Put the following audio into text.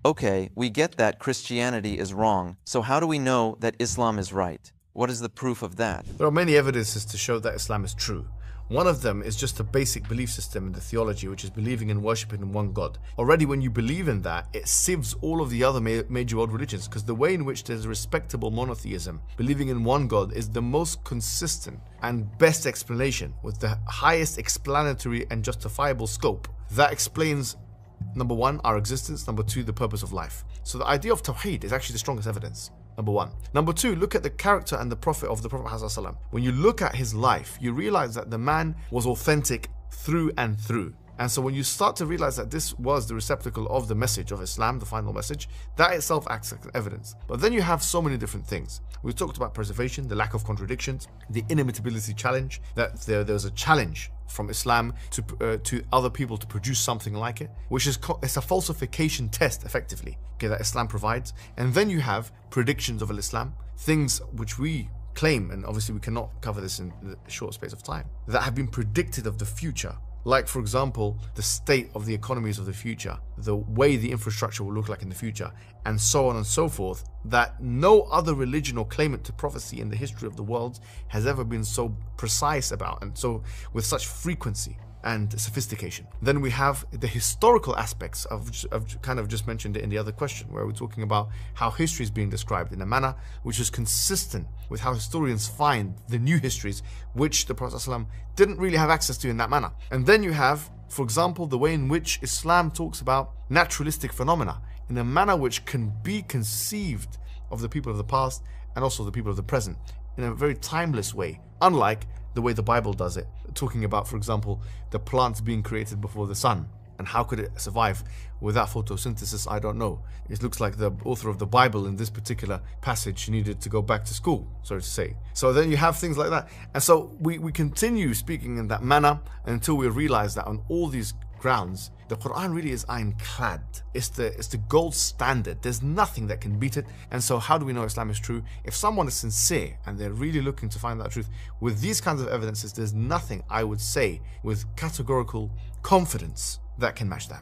Okay, we get that Christianity is wrong, so how do we know that Islam is right? What is the proof of that? There are many evidences to show that Islam is true. One of them is just a basic belief system in the theology, which is believing and worshipping in one God. Already when you believe in that, it sieves all of the other major world religions, because the way in which there's respectable monotheism, believing in one God, is the most consistent and best explanation with the highest explanatory and justifiable scope. That explains, number one, our existence, number two, the purpose of life. So the idea of Tawheed is actually the strongest evidence. Number one. Number two, look at the character and the Prophet of the Prophet ﷺ. When you look at his life, you realize that the man was authentic through and through. And so when you start to realize that this was the receptacle of the message of Islam, the final message, that itself acts as evidence. But then you have so many different things. We talked about preservation, the lack of contradictions, the inimitability challenge, that there's a challenge from Islam to other people to produce something like it, which is it's a falsification test effectively, okay, that Islam provides. And then you have predictions of Islam, things which we claim, and obviously we cannot cover this in a short space of time, that have been predicted of the future. Like, for example, the state of the economies of the future, the way the infrastructure will look like in the future, and so on and so forth, that no other religion or claimant to prophecy in the history of the world has ever been so precise about, and so with such frequency and sophistication. Then we have the historical aspects of kind of just mentioned it in the other question, where we're talking about how history is being described in a manner which is consistent with how historians find the new histories, which the Prophet ﷺ didn't really have access to in that manner. And then you have, for example, the way in which Islam talks about naturalistic phenomena in a manner which can be conceived of the people of the past and also the people of the present in a very timeless way, unlike the way the Bible does it, talking about, for example, the plants being created before the sun. And how could it survive without photosynthesis? I don't know. It looks like the author of the Bible in this particular passage needed to go back to school, so to say. So then you have things like that. And so we continue speaking in that manner until we realize that on all these grounds, the Quran really is ironclad. It's the gold standard. There's nothing that can beat it. And so how do we know Islam is true? If someone is sincere and they're really looking to find that truth, with these kinds of evidences, there's nothing, I would say, with categorical confidence that can match that.